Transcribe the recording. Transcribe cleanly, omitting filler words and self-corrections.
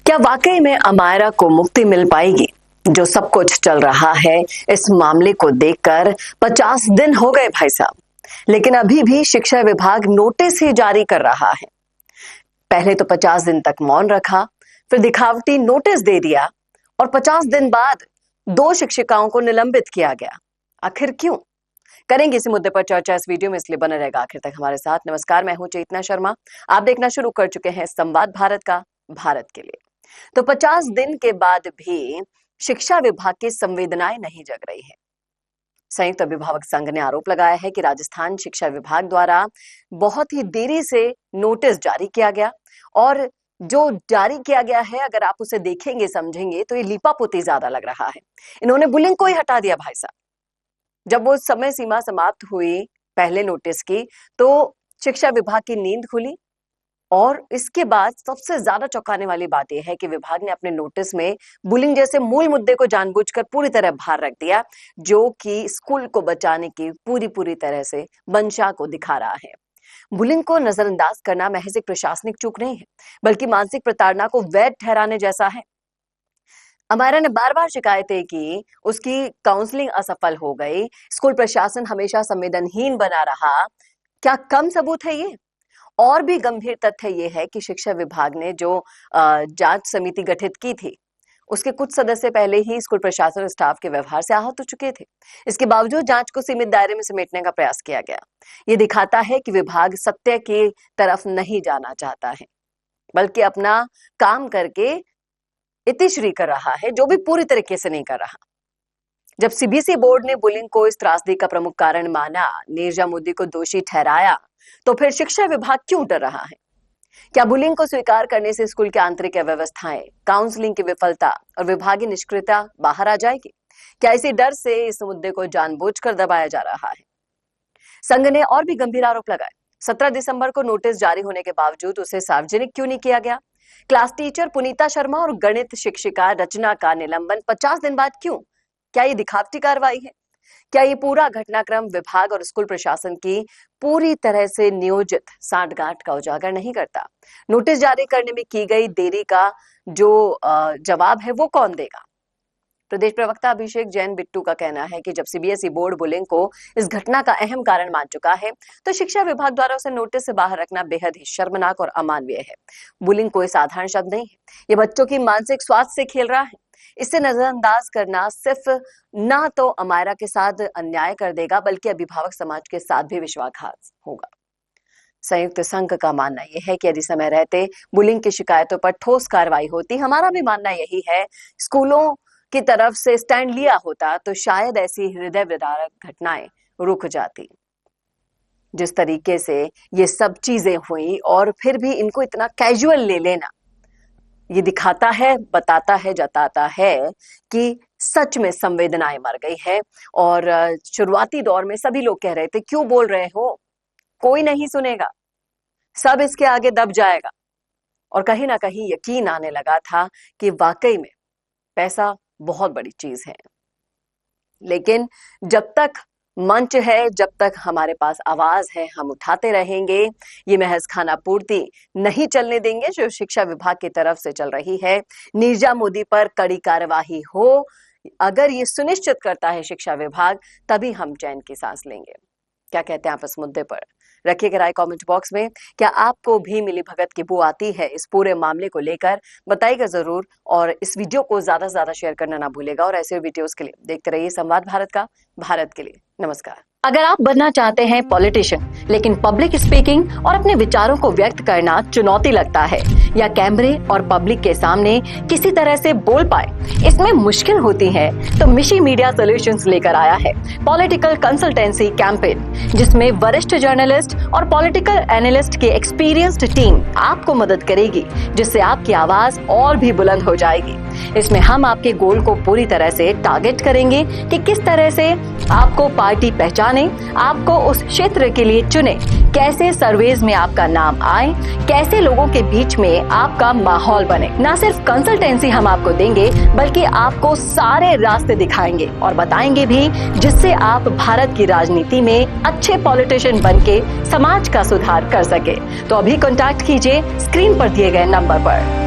क्या वाकई में अमायरा को मुक्ति मिल पाएगी? जो सब कुछ चल रहा है इस मामले को देखकर 50 दिन हो गए भाई साहब, लेकिन अभी भी शिक्षा विभाग नोटिस ही जारी कर रहा है। पहले तो 50 दिन तक मौन रखा, फिर दिखावटी नोटिस दे दिया और 50 दिन बाद 2 शिक्षिकाओं को निलंबित किया गया। आखिर क्यों? करेंगे इसी मुद्दे पर चर्चा इस वीडियो में, इसलिए बने रहेगा आखिर तक हमारे साथ। नमस्कार, मैं हूं चेतना शर्मा। आप देखना शुरू कर चुके हैं संवाद भारत का, भारत के लिए। तो 50 दिन के बाद भी शिक्षा विभाग की संवेदनाएं नहीं जग रही है। संयुक्त अभिभावक संघ ने आरोप लगाया है कि राजस्थान शिक्षा विभाग द्वारा बहुत ही देरी से नोटिस जारी किया गया और जो जारी किया गया है, अगर आप उसे देखेंगे समझेंगे तो ये लीपापोती ज्यादा लग रहा है। इन्होंने बुलिंग को ही हटा दिया भाई साहब। जब वो समय सीमा समाप्त हुई पहले नोटिस की, तो शिक्षा विभाग की नींद खुली और इसके बाद सबसे ज्यादा चौंकाने वाली बात यह है कि विभाग ने अपने नोटिस में बुलिंग जैसे मूल मुद्दे को जानबूझकर पूरी तरह बाहर रख दिया, जो कि स्कूल को बचाने की पूरी तरह से मंशा को दिखा रहा है। बुलिंग को नजरअंदाज करना महज एक प्रशासनिक चूक नहीं है, बल्कि मानसिक प्रताड़ना को वैध ठहराने जैसा है। अमायरा ने बार बार शिकायतें की, उसकी काउंसलिंग असफल हो गई, स्कूल प्रशासन हमेशा संवेदनहीन बना रहा। क्या कम सबूत है ये? और भी गंभीर तथ्य ये है कि शिक्षा विभाग ने जो जांच समिति गठित की थी, उसके कुछ सदस्य पहले ही स्कूल प्रशासन और स्टाफ के व्यवहार से आहत हो चुके थे। इसके बावजूद जांच को सीमित दायरे में समेटने का प्रयास किया गया। ये दिखाता है कि विभाग सत्य की तरफ नहीं जाना चाहता है, बल्कि अपना काम करके इतिश्री कर रहा है, जो भी पूरी तरीके से नहीं कर रहा। जब सीबीएसई बोर्ड ने बुलिंग को इस त्रासदी का प्रमुख कारण माना, नीरजा मोदी को दोषी ठहराया, तो फिर शिक्षा विभाग क्यों डर रहा है? क्या बुलिंग को स्वीकार करने से स्कूल की आंतरिक अव्यवस्थाएं, काउंसलिंग की विफलता और विभागीय निष्क्रियता बाहर आ जाएगी? क्या इसी डर से इस मुद्दे को जानबूझकर दबाया जा रहा है? संघ ने और भी गंभीर आरोप लगाए। 17 दिसंबर को नोटिस जारी होने के बावजूद उसे सार्वजनिक क्यों नहीं किया गया? क्लास टीचर पुनीता शर्मा और गणित शिक्षिका रचना का निलंबन 50 दिन बाद क्यों? क्या ये दिखावटी कार्रवाई है? क्या ये पूरा घटनाक्रम विभाग और स्कूल प्रशासन की पूरी तरह से नियोजित सांठगांठ का उजागर नहीं करता? नोटिस जारी करने में की गई देरी का जो जवाब है वो कौन देगा? प्रदेश प्रवक्ता अभिषेक जैन बिट्टू का कहना है कि जब सीबीएसई बोर्ड बुलिंग को इस घटना का अहम कारण मान चुका है, तो शिक्षा विभाग द्वारा उसे नोटिस से बाहर रखना बेहद ही शर्मनाक और अमानवीय है। बुलिंग कोई साधारण शब्द नहीं है, ये बच्चों की मानसिक स्वास्थ्य से खेल रहा है। इसे नजरअंदाज करना सिर्फ ना तो अमायरा के साथ अन्याय कर देगा, बल्कि अभिभावक समाज के साथ भी विश्वासघात होगा। संयुक्त संघ का मानना यह है कि यदि समय रहते बुलिंग की शिकायतों पर ठोस कार्रवाई होती, हमारा भी मानना यही है, स्कूलों की तरफ से स्टैंड लिया होता, तो शायद ऐसी हृदय विदारक घटनाएं रुक जाती। जिस तरीके से ये सब चीजें हुई और फिर भी इनको इतना कैजुअल ले लेना, ये दिखाता है, बताता है, जताता है कि सच में संवेदनाएं मर गई है। और शुरुआती दौर में सभी लोग कह रहे थे, क्यों बोल रहे हो, कोई नहीं सुनेगा, सब इसके आगे दब जाएगा। और कहीं ना कहीं यकीन आने लगा था कि वाकई में पैसा बहुत बड़ी चीज है। लेकिन जब तक मंच है, जब तक हमारे पास आवाज है, हम उठाते रहेंगे। ये महज खाना पूर्ति नहीं चलने देंगे जो शिक्षा विभाग की तरफ से चल रही है। नीरजा मोदी पर कड़ी कार्यवाही हो, अगर ये सुनिश्चित करता है शिक्षा विभाग, तभी हम चैन की सांस लेंगे। क्या कहते हैं आप इस मुद्दे पर? रखिएगा राय कमेंट बॉक्स में। क्या आपको भी मिलीभगत की बू आती है इस पूरे मामले को लेकर? बताइएगा जरूर और इस वीडियो को ज्यादा से ज्यादा शेयर करना ना भूलेगा। और ऐसे वीडियोस के लिए देखते रहिए संवाद भारत का, भारत के लिए। नमस्कार। अगर आप बनना चाहते हैं पॉलिटिशियन, लेकिन पब्लिक स्पीकिंग और अपने विचारों को व्यक्त करना चुनौती लगता है, या कैमरे और पब्लिक के सामने किसी तरह से बोल पाए इसमें मुश्किल होती है, तो मिशी मीडिया सॉल्यूशंस लेकर आया है पॉलिटिकल कंसल्टेंसी कैंपेन, जिसमें वरिष्ठ जर्नलिस्ट और पॉलिटिकल एनालिस्ट की एक्सपीरियंस्ड टीम आपको मदद करेगी, जिससे आपकी आवाज और भी बुलंद हो जाएगी। इसमें हम आपके गोल को पूरी तरह से टारगेट करेंगे कि किस तरह से आपको पार्टी पहचाने, आपको उस क्षेत्र के लिए चुने, कैसे सर्वेज में आपका नाम आए, कैसे लोगों के बीच में आपका माहौल बने। न सिर्फ कंसल्टेंसी हम आपको देंगे, बल्कि आपको सारे रास्ते दिखाएंगे और बताएंगे भी, जिससे आप भारत की राजनीति में अच्छे पॉलिटिशियन बनके समाज का सुधार कर सके। तो अभी कॉन्टैक्ट कीजिए स्क्रीन पर दिए गए नंबर पर।